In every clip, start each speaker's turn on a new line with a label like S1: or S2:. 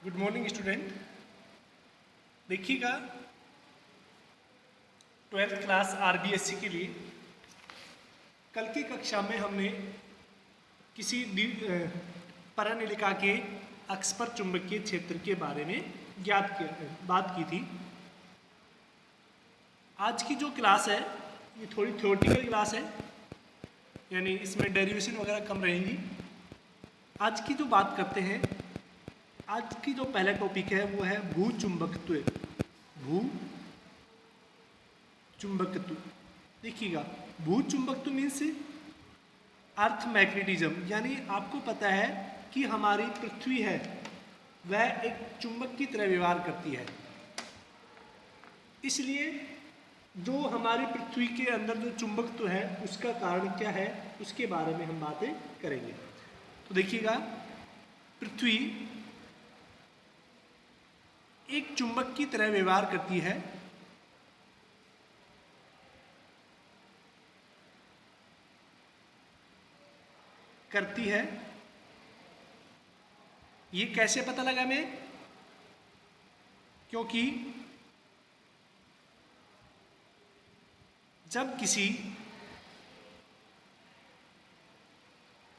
S1: Good morning student. देखिएगा, 12th class RBSC के लिए कल की कक्षा में हमने किसी परानिलिका के अक्ष पर चुंबकीय क्षेत्र के बारे में बात की थी। आज की जो क्लास है ये थोड़ी थ्योरेटिकल क्लास है, यानी इसमें डेरिवेशन वगैरह कम रहेंगी। आज की जो बात करते हैं, आज की जो पहला टॉपिक है वो है भूचुंबकत्व। भूचुंबकत्व देखिएगा, भूचुंबकत्व मीन्स अर्थ मैग्नेटिज्म, यानी आपको पता है कि हमारी पृथ्वी है वह एक चुंबक की तरह व्यवहार करती है। इसलिए जो हमारी पृथ्वी के अंदर जो चुंबकत्व है उसका कारण क्या है उसके बारे में हम बातें करेंगे। तो देखिएगा, पृथ्वी एक चुंबक की तरह व्यवहार करती है। ये कैसे पता लगा मैं? क्योंकि जब किसी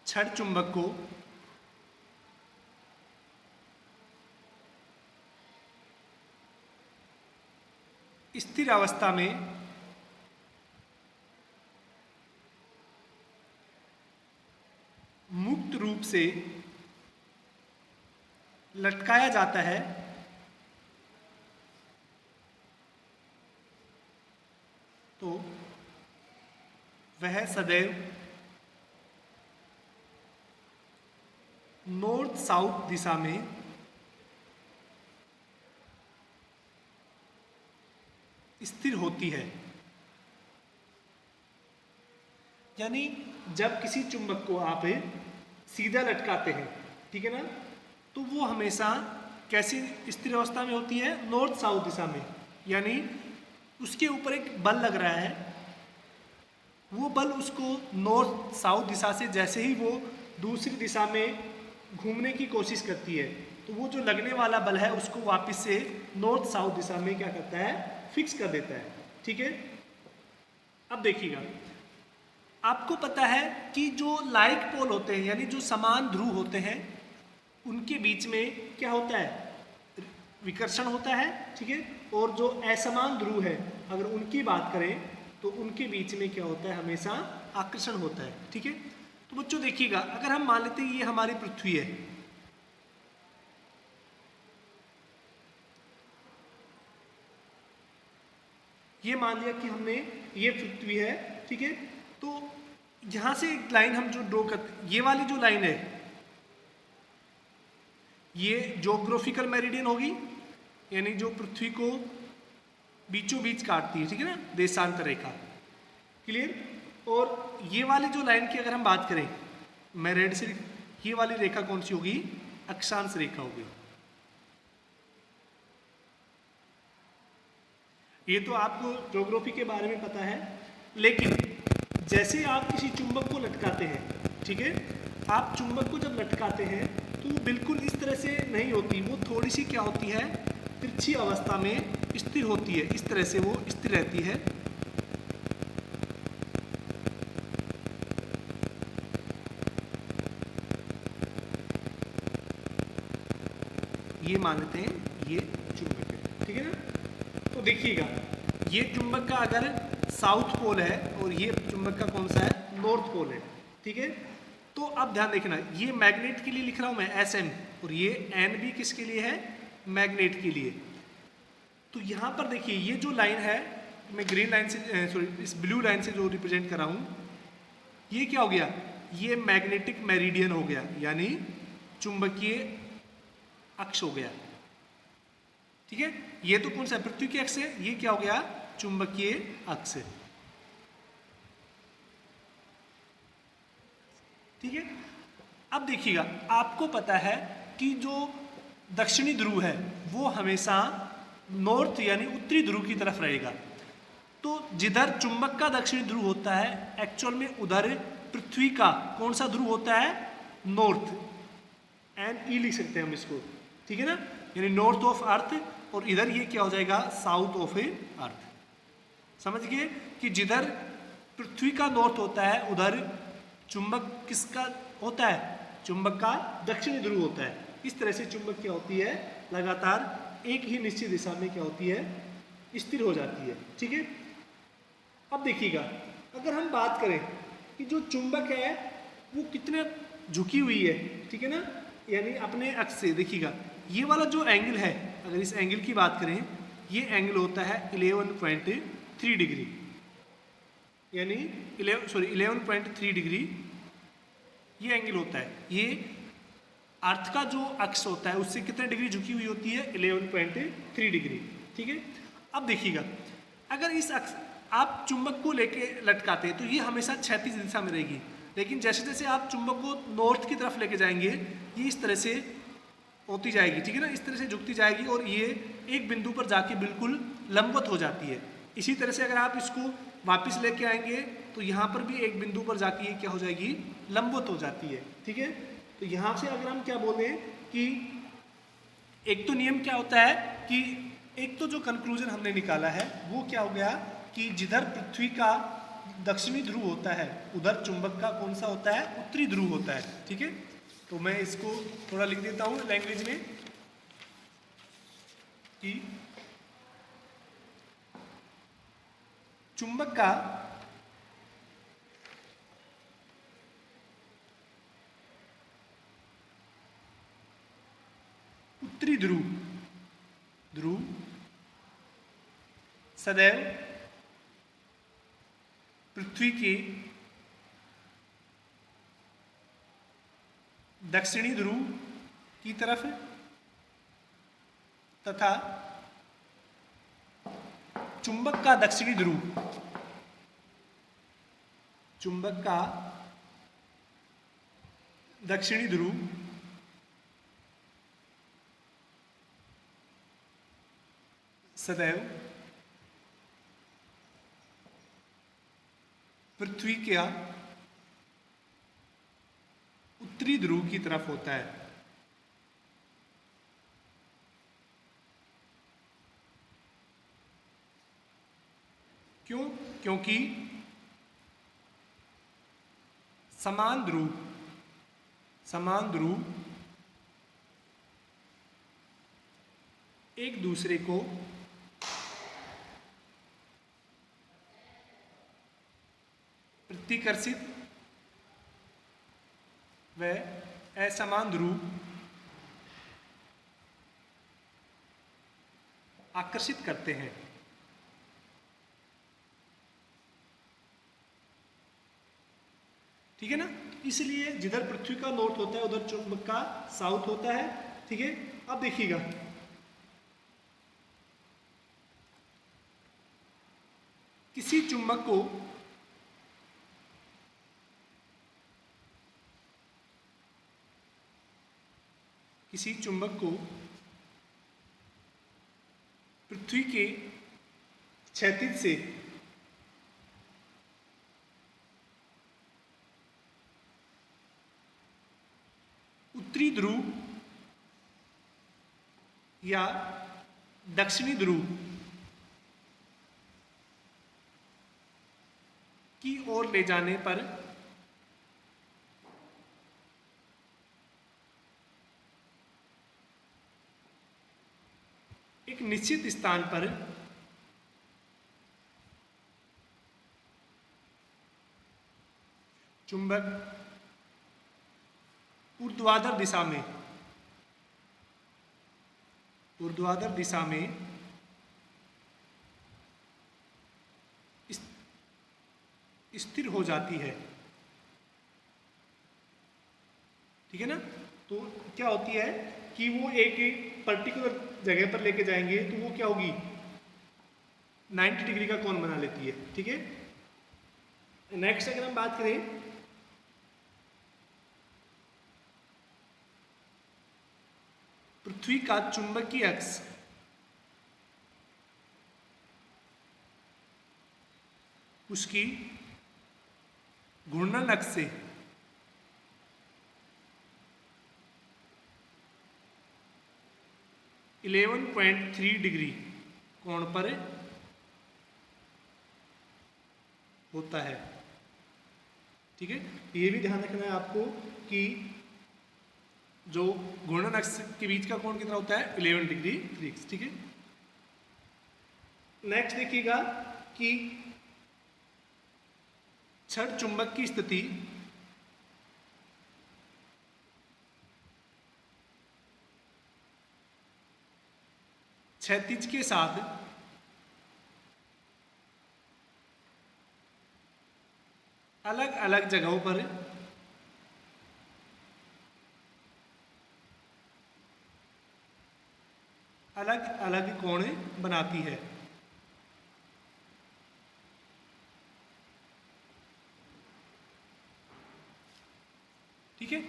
S1: छड़ चुंबक को स्थिर अवस्था में मुक्त रूप से लटकाया जाता है तो वह सदैव नॉर्थ साउथ दिशा में स्थिर होती है। यानी जब किसी चुंबक को आप सीधा लटकाते हैं, ठीक है ना, तो वो हमेशा कैसी स्थिर अवस्था में होती है? नॉर्थ साउथ दिशा में। यानी उसके ऊपर एक बल लग रहा है, वो बल उसको नॉर्थ साउथ दिशा से जैसे ही वो दूसरी दिशा में घूमने की कोशिश करती है तो वो जो लगने वाला बल है उसको वापस से नॉर्थ साउथ दिशा में क्या करता है? फिक्स कर देता है। ठीक है, अब देखिएगा, आपको पता है कि जो लाइक पोल होते हैं यानी जो समान ध्रुव होते हैं उनके बीच में क्या होता है? विकर्षण होता है। ठीक है, और जो असमान ध्रुव है अगर उनकी बात करें तो उनके बीच में क्या होता है? हमेशा आकर्षण होता है। ठीक है, तो बच्चों देखिएगा, अगर हम मान लेते हैं ये हमारी पृथ्वी है, ये मान लिया कि हमने ये पृथ्वी है। ठीक है, तो यहां से एक लाइन हम जो ड्रॉ करते, ये वाली जो लाइन है ये ज्योग्राफिकल मेरिडियन होगी, यानी जो पृथ्वी को बीचों बीच काटती है। ठीक है ना, देशांतर रेखा। क्लियर? और ये वाली जो लाइन की अगर हम बात करें, मैं रेड से, ये वाली रेखा कौन सी होगी? अक्षांश रेखा होगी। ये तो आपको ज्योग्राफी के बारे में पता है, लेकिन जैसे आप किसी चुंबक को लटकाते हैं, ठीक है, आप चुंबक को जब लटकाते हैं तो वो बिल्कुल इस तरह से नहीं होती, वो थोड़ी सी क्या होती है? तिरछी अवस्था में स्थिर होती है। इस तरह से वो स्थिर रहती है। ये मानते हैं ये चुंबक है। ठीक है ना, तो देखिएगा, ये चुंबक का अगर साउथ पोल है और ये चुंबक का कौन सा है? नॉर्थ पोल है। ठीक है, तो अब ध्यान देखना, ये मैग्नेट के लिए लिख रहा हूं मैं Sn, और ये N भी किसके लिए है? मैग्नेट के लिए। तो यहां पर देखिए, ये जो लाइन है, मैं ग्रीन लाइन से सॉरी इस ब्लू लाइन से जो रिप्रेजेंट कर रहा हूं, ये क्या हो गया? ये मैग्नेटिक मेरिडियन हो गया, यानी चुंबकीय अक्ष हो गया। ठीक है, ये तो कौन सा? पृथ्वी की अक्ष है, ये क्या हो गया? चुंबकीय अक्ष। ठीक है, अब देखिएगा, आपको पता है कि जो दक्षिणी ध्रुव है वो हमेशा नॉर्थ यानी उत्तरी ध्रुव की तरफ रहेगा। तो जिधर चुंबक का दक्षिणी ध्रुव होता है, एक्चुअल में उधर पृथ्वी का कौन सा ध्रुव होता है? नॉर्थ। एन ई लिख सकते हैं हम इसको। ठीक है ना, यानी नॉर्थ ऑफ अर्थ, और इधर ये क्या हो जाएगा, साउथ ऑफ अर्थ। समझ गए कि जिधर पृथ्वी का नॉर्थ होता है उधर चुंबक किसका होता है, चुंबक का दक्षिणी ध्रुव होता है। इस तरह से चुंबक क्या होती है, लगातार एक ही निश्चित दिशा में क्या होती है, स्थिर हो जाती है। ठीक है, अब देखिएगा अगर हम बात करें कि जो चुंबक है वो कितने झुकी हुई है, ठीक है ना, यानी अपने अक्ष से, देखिएगा ये वाला जो एंगल है, अगर इस एंगल की बात करें, ये एंगल होता है 11.3 डिग्री, यानी 11.3 डिग्री ये एंगल होता है। ये अर्थ का जो अक्ष होता है उससे कितने डिग्री झुकी हुई होती है, 11.3 डिग्री। ठीक है, अब देखिएगा अगर इस अक्ष आप चुंबक को लेके लटकाते हैं तो ये हमेशा क्षैतिज दिशा में रहेगी, लेकिन जैसे जैसे आप चुंबक को नॉर्थ की तरफ लेके जाएंगे ये इस तरह से होती जाएगी, ठीक है ना, इस तरह से झुकती जाएगी और ये एक बिंदु पर जाके बिल्कुल लंबवत हो जाती है। इसी तरह से अगर आप इसको वापस लेके आएंगे तो यहाँ पर भी एक बिंदु पर जाके ये क्या हो जाएगी, लंबवत हो जाती है। ठीक है, तो यहाँ से अगर हम क्या बोले कि एक तो नियम क्या होता है कि एक तो जो कंक्लूजन हमने निकाला है वो क्या हो गया कि जिधर पृथ्वी का दक्षिणी ध्रुव होता है उधर चुंबक का कौन सा होता है, उत्तरी ध्रुव होता है। ठीक है, तो मैं इसको थोड़ा लिख देता हूं लैंग्वेज में कि चुंबक का उत्तरी ध्रुव सदैव पृथ्वी के दक्षिणी ध्रुव की तरफ तथा चुंबक का दक्षिणी ध्रुव सदैव पृथ्वी का उत्तरी ध्रुव की तरफ होता है। क्यों? क्योंकि समान ध्रुव एक दूसरे को प्रतिकर्षित व असमान ध्रुव आकर्षित करते हैं। ठीक है ना, इसलिए जिधर पृथ्वी का नॉर्थ होता है उधर चुंबक का साउथ होता है। ठीक है, अब देखिएगा किसी चुंबक को पृथ्वी के क्षैतिज से उत्तरी ध्रुव या दक्षिणी ध्रुव की ओर ले जाने पर एक निश्चित स्थान पर चुंबक ऊर्ध्वाधर दिशा में स्थिर हो जाती है। ठीक है ना, तो क्या होती है कि वो एक पर्टिकुलर जगह पर लेके जाएंगे तो वो क्या होगी, 90 डिग्री का कोण बना लेती है। ठीक है, नेक्स्ट अगर हम बात करें पृथ्वी का चुंबकीय अक्ष उसकी घूर्णन अक्ष से 11.3 डिग्री कोण पर होता है। ठीक है, ये भी ध्यान रखना है आपको कि जो घूर्णन अक्ष के बीच का कोण कितना होता है, 11 डिग्री 3। ठीक है, नेक्स्ट देखिएगा कि छड़ चुंबक की स्थिति क्षैतिज के साथ अलग अलग जगहों पर अलग अलग कोण बनाती है। ठीक है,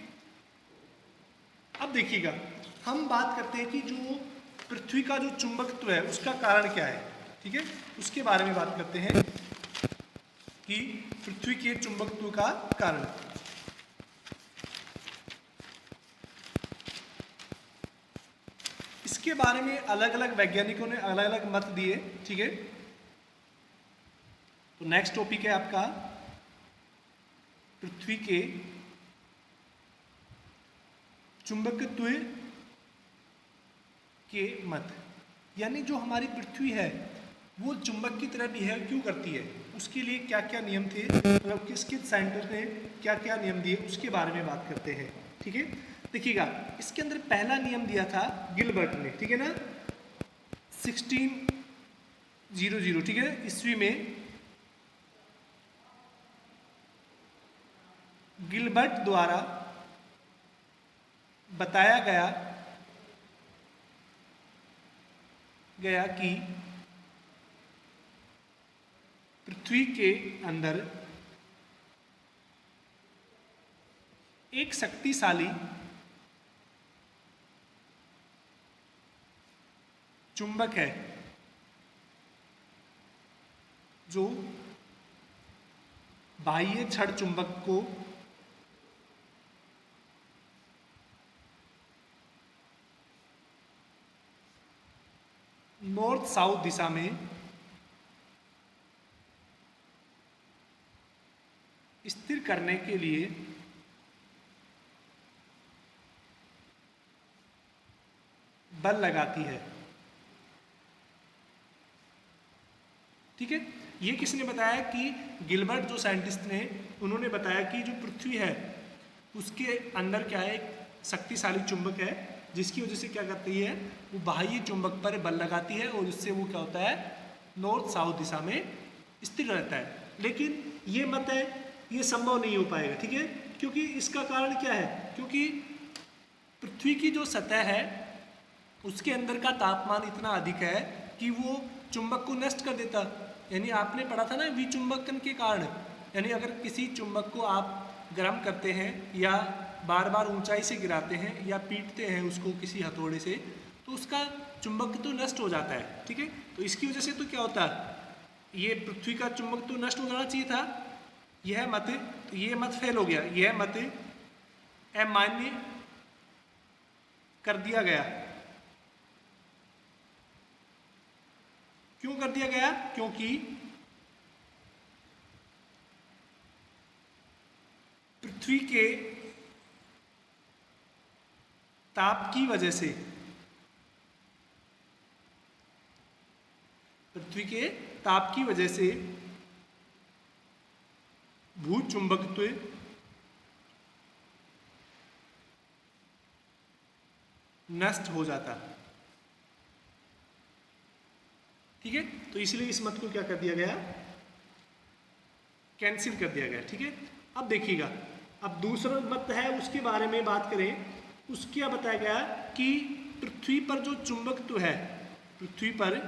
S1: अब देखिएगा हम बात करते हैं कि जो पृथ्वी का जो चुंबकत्व है उसका कारण क्या है। ठीक है, उसके बारे में बात करते हैं कि पृथ्वी के चुंबकत्व का कारण। इसके बारे में अलग अलग वैज्ञानिकों ने अलग अलग मत दिए। ठीक है, तो नेक्स्ट टॉपिक है आपका पृथ्वी के चुंबकत्व के मत, यानी जो हमारी पृथ्वी है वो चुंबक की तरह बिहेव क्यों करती है, उसके लिए क्या क्या नियम थे, मतलब किस किस साइंटिस्ट ने क्या क्या नियम दिए उसके बारे में बात करते हैं। ठीक है, देखिएगा इसके अंदर पहला नियम दिया था गिलबर्ट ने। ठीक है ना, 1600, ठीक है, ईस्वी में गिलबर्ट द्वारा बताया गया कि पृथ्वी के अंदर एक शक्तिशाली चुंबक है जो बाह्य छड़ चुंबक को नॉर्थ साउथ दिशा में स्थिर करने के लिए बल लगाती है। ठीक है, ये किसने बताया कि गिलबर्ट जो साइंटिस्ट ने, उन्होंने बताया कि जो पृथ्वी है उसके अंदर क्या है, एक शक्तिशाली चुंबक है जिसकी वजह से क्या करती है, वो बाह्य चुंबक पर बल लगाती है और उससे वो क्या होता है, नॉर्थ साउथ दिशा में स्थिर रहता है। लेकिन ये मत है, ये संभव नहीं हो पाएगा। ठीक है, क्योंकि इसका कारण क्या है, क्योंकि पृथ्वी की जो सतह है उसके अंदर का तापमान इतना अधिक है कि वो चुंबक को नष्ट कर देता। यानी आपने पढ़ा था ना विचुंबकन के कारण, यानी अगर किसी चुंबक को आप गर्म करते हैं या बार बार ऊंचाई से गिराते हैं या पीटते हैं उसको किसी हथौड़े से, तो उसका चुंबक तो नष्ट हो जाता है। ठीक है, तो इसकी वजह से तो क्या होता है, ये पृथ्वी का चुंबक तो नष्ट हो जाना चाहिए था। यह मत, तो ये मत फेल हो गया, यह मत अमान्य कर दिया गया। क्यों कर दिया गया, क्योंकि पृथ्वी के ताप की वजह से, पृथ्वी के ताप की वजह से भूचुंबकत्व नष्ट हो जाता। ठीक है, तो इसलिए इस मत को क्या कर दिया गया, कैंसिल कर दिया गया। ठीक है, अब देखिएगा, अब दूसरा मत है उसके बारे में बात करें। उसके क्या बताया गया कि पृथ्वी पर जो चुंबकत्व है, पृथ्वी पर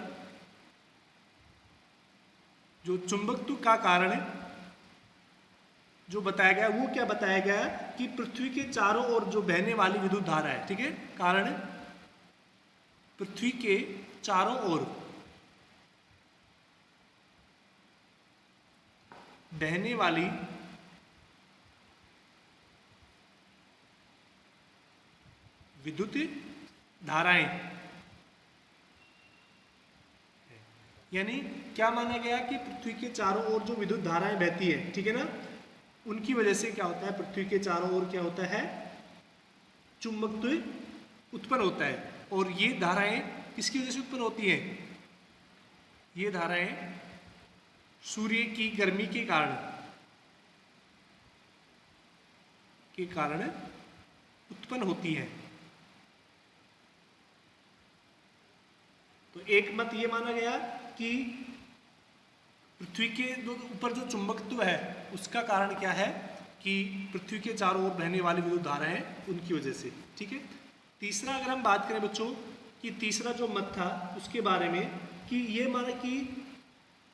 S1: जो चुंबकत्व का कारण जो बताया गया, वो क्या बताया गया कि पृथ्वी के चारों ओर जो बहने वाली विद्युत धारा है, ठीक है, कारण पृथ्वी के चारों ओर बहने वाली विद्युत धाराएं यानी क्या माना गया कि पृथ्वी के चारों ओर जो विद्युत धाराएं बहती है, ठीक है ना, उनकी वजह से क्या होता है, पृथ्वी के चारों ओर क्या होता है, चुंबकत्व उत्पन्न होता है। और ये धाराएं किसकी वजह से उत्पन्न होती हैं? ये धाराएं सूर्य की गर्मी के कारण उत्पन्न होती है। तो एक मत ये माना गया कि पृथ्वी के ऊपर जो चुंबकत्व है उसका कारण क्या है कि पृथ्वी के चारों ओर बहने वाली विद्युत धाराएं उनकी वजह से, ठीक है। तीसरा अगर हम बात करें बच्चों कि तीसरा जो मत था उसके बारे में कि ये माना कि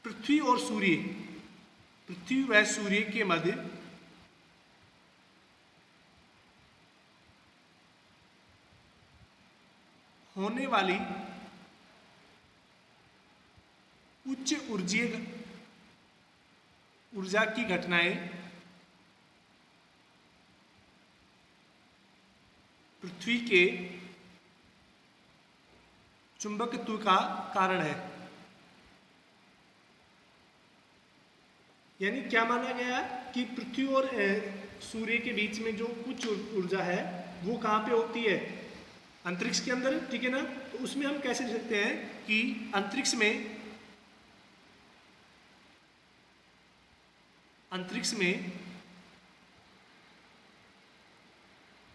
S1: पृथ्वी व सूर्य के मध्य होने वाली उच्च ऊर्जा की घटनाएं पृथ्वी के चुंबकत्व का कारण है। यानी क्या माना गया कि पृथ्वी और सूर्य के बीच में जो कुछ ऊर्जा है वो कहाँ पे होती है? अंतरिक्ष के अंदर, ठीक है ना। तो उसमें हम कैसे लिख सकते हैं कि अंतरिक्ष में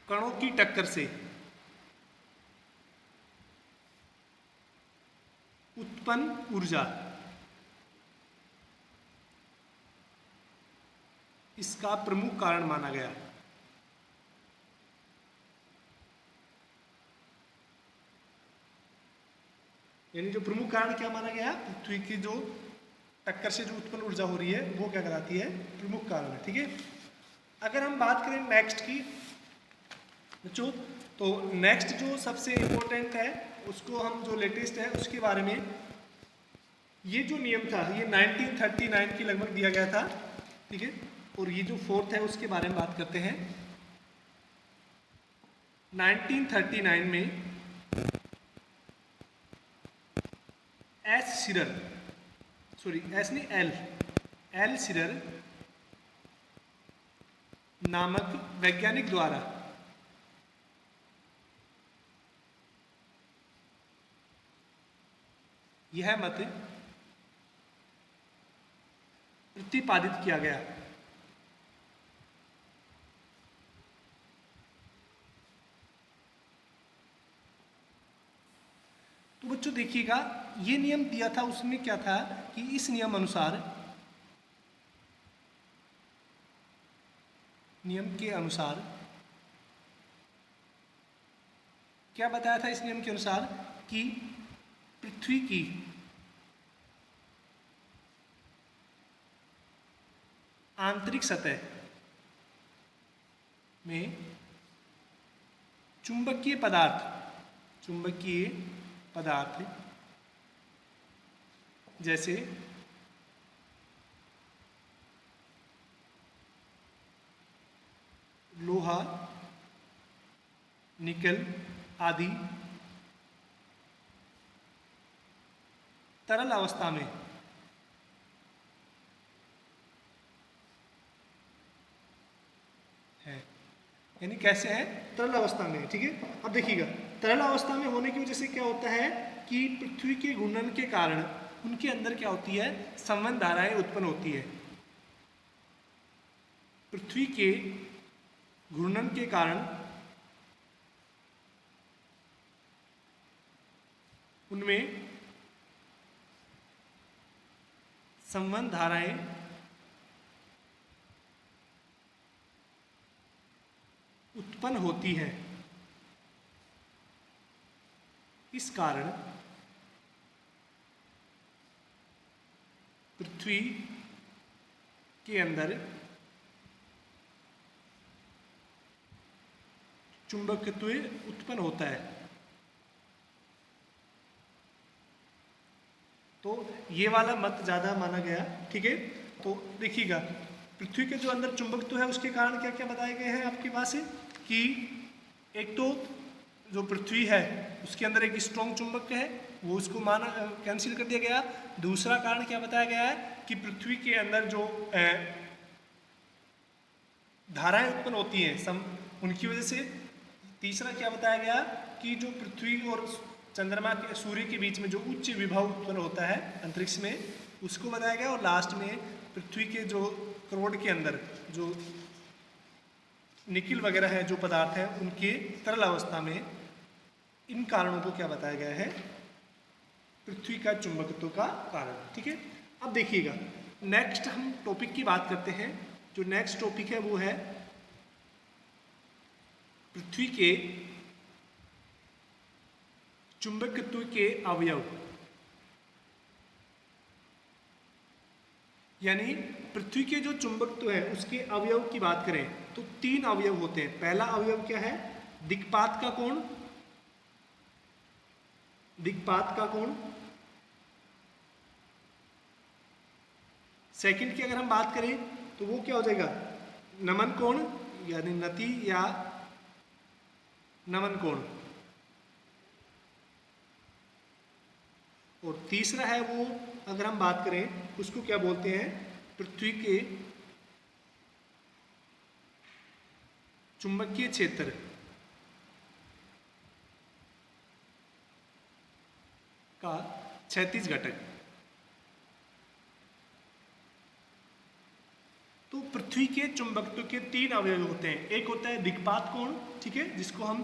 S1: कणों की टक्कर से उत्पन्न ऊर्जा इसका प्रमुख कारण माना गया। यानी जो प्रमुख कारण क्या माना गया, पृथ्वी की जो टक्कर से जो उत्पन्न ऊर्जा हो रही है वो क्या कहलाती है? प्रमुख कारण है, ठीक है। अगर हम बात करें नेक्स्ट की बच्चों, तो नेक्स्ट जो सबसे इम्पोर्टेंट है उसको हम जो लेटेस्ट है उसके बारे में, ये जो नियम था ये 1939 की लगभग दिया गया था, ठीक है। और ये जो फोर्थ है उसके बारे में बात करते हैं। 1939 में एल शिरर नामक वैज्ञानिक द्वारा यह मत प्रतिपादित किया गया। तो बच्चों देखिएगा, ये नियम दिया था उसमें क्या था कि इस नियम के अनुसार क्या बताया था? इस नियम के अनुसार कि पृथ्वी की आंतरिक सतह में चुंबकीय पदार्थ जैसे लोहा, निकल आदि तरल अवस्था में है। यानी कैसे है? तरल अवस्था में, ठीक है। अब देखिएगा, तरल अवस्था में होने की वजह से क्या होता है कि पृथ्वी के घूर्णन के कारण उनके अंदर क्या होती है? संवहन धाराएं उत्पन्न होती है। पृथ्वी के घूर्णन के कारण उनमें संवहन धाराएं उत्पन्न होती है। इस कारण पृथ्वी के अंदर चुंबकत्व उत्पन्न होता है। तो ये वाला मत ज़्यादा माना गया, ठीक है। तो देखिएगा, पृथ्वी के जो अंदर चुंबकत्व है उसके कारण क्या क्या बताए गए हैं आपके पास है कि एक तो जो पृथ्वी है उसके अंदर एक स्ट्रॉन्ग चुंबक है, वो उसको माना कैंसिल कर दिया गया। दूसरा कारण क्या बताया गया है कि पृथ्वी के अंदर जो धाराएं उत्पन्न होती हैं उनकी वजह से। तीसरा क्या बताया गया कि जो पृथ्वी और चंद्रमा के सूर्य के बीच में जो उच्च विभव उत्पन्न होता है अंतरिक्ष में, उसको बताया गया। और लास्ट में पृथ्वी के जो करोड़ के अंदर जो निकिल वगैरह है, जो पदार्थ है, उनके तरल अवस्था में इन कारणों को क्या बताया गया है, पृथ्वी का चुंबकत्व का कारण। ठीक है, अब देखिएगा नेक्स्ट हम टॉपिक की बात करते हैं। जो नेक्स्ट टॉपिक है वो है पृथ्वी के चुंबकत्व के अवयव, यानी पृथ्वी के जो चुंबकत्व है उसके अवयव की बात करें तो 3 अवयव होते हैं। पहला अवयव क्या है, दिक्पात का कोण। दिक्पात का कोण। सेकंड की अगर हम बात करें तो वो क्या हो जाएगा, नमन कोण, यानी नति या नमन कोण। और तीसरा है वो अगर हम बात करें उसको क्या बोलते हैं, पृथ्वी के चुंबकीय क्षेत्र का क्षैतिज घटक। तो पृथ्वी के चुंबकत्व के 3 अवयव होते हैं। एक होता है दिक्पात कोण, ठीक है, जिसको हम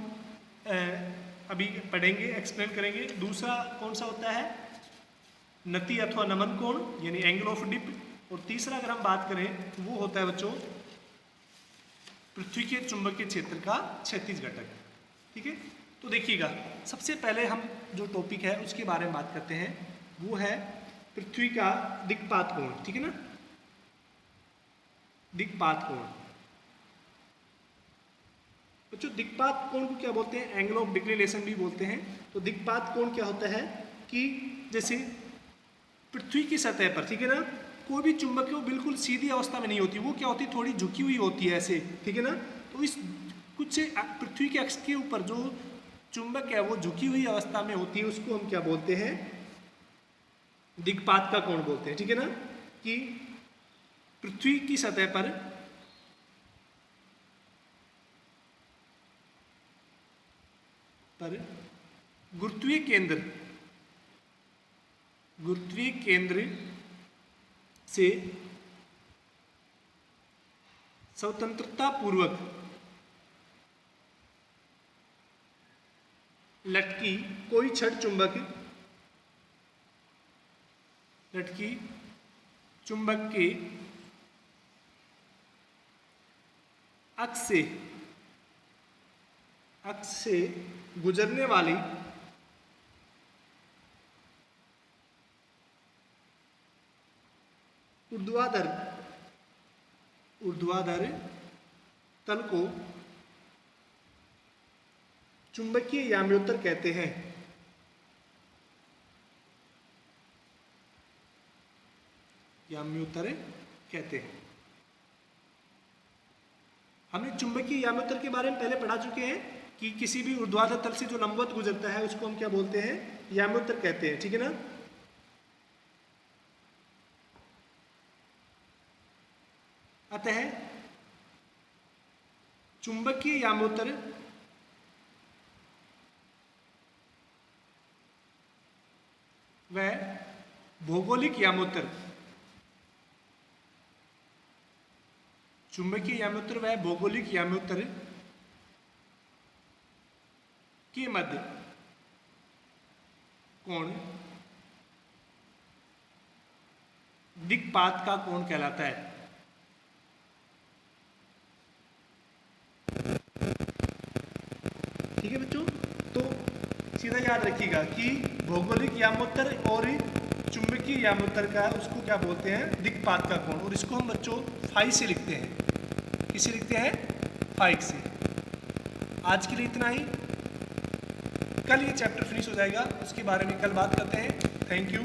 S1: अभी पढ़ेंगे, एक्सप्लेन करेंगे। दूसरा कौन सा होता है, नति अथवा नमन कोण, यानी एंगल ऑफ डिप। और तीसरा अगर हम बात करें तो वो होता है बच्चों पृथ्वी के चुंबकीय क्षेत्र का क्षैतिज घटक। ठीक है, तो देखिएगा सबसे पहले हम जो टॉपिक है उसके बारे में बात करते हैं, वो है पृथ्वी का दिक्पात कोण। ठीक है ना, दिक्पात कोण। बच्चों दिक्पात कोण को क्या बोलते हैं, एंगल ऑफ डिक्लिनेशन भी बोलते हैं। तो दिक्पात कोण क्या होता है कि जैसे पृथ्वी की सतह पर, ठीक है ना, कोई भी चुंबक है वो बिल्कुल सीधी अवस्था में नहीं होती, वो क्या होती है, थोड़ी झुकी हुई होती है ऐसे। ठीक है ना, तो इस कुछ पृथ्वी के अक्ष के ऊपर जो चुंबक है वो झुकी हुई अवस्था में होती है, उसको हम क्या बोलते हैं, दिक्पात का कोण बोलते हैं। ठीक है ना, कि पृथ्वी की सतह पर गुरुत्वीय केंद्र से स्वतंत्रता पूर्वक लटकी कोई छड़ चुंबक के अक्ष से गुजरने वाली ऊर्ध्वाधर तल को चुंबकीय याम्योत्तर कहते हैं। याम्योत्तर कहते हैं। हमने चुंबकीय याम्योत्तर के बारे में पहले पढ़ा चुके हैं कि किसी भी ऊर्ध्वाधर तल से जो लंबवत गुजरता है उसको हम क्या बोलते हैं, याम्योत्तर कहते हैं। ठीक है ना, अतः चुंबकीय याम्योत्तर व भौगोलिक याम्योत्तर, चुंबकीय याम्योत्तर व भौगोलिक याम्योत्तर के मध्य कोण दिक्पात का कोण कहलाता है। ठीक है बच्चों, तो सीधा याद रखिएगा कि भौगोलिक याम्योत्तर और चुंबकीय याम्योत्तर का उसको क्या बोलते हैं, दिक्पात का कोण। और इसको हम बच्चों फाई से लिखते हैं। किसे लिखते हैं, फाई से। आज के लिए इतना ही, कल ये चैप्टर फिनिश हो जाएगा, उसके बारे में कल बात करते हैं। Thank you.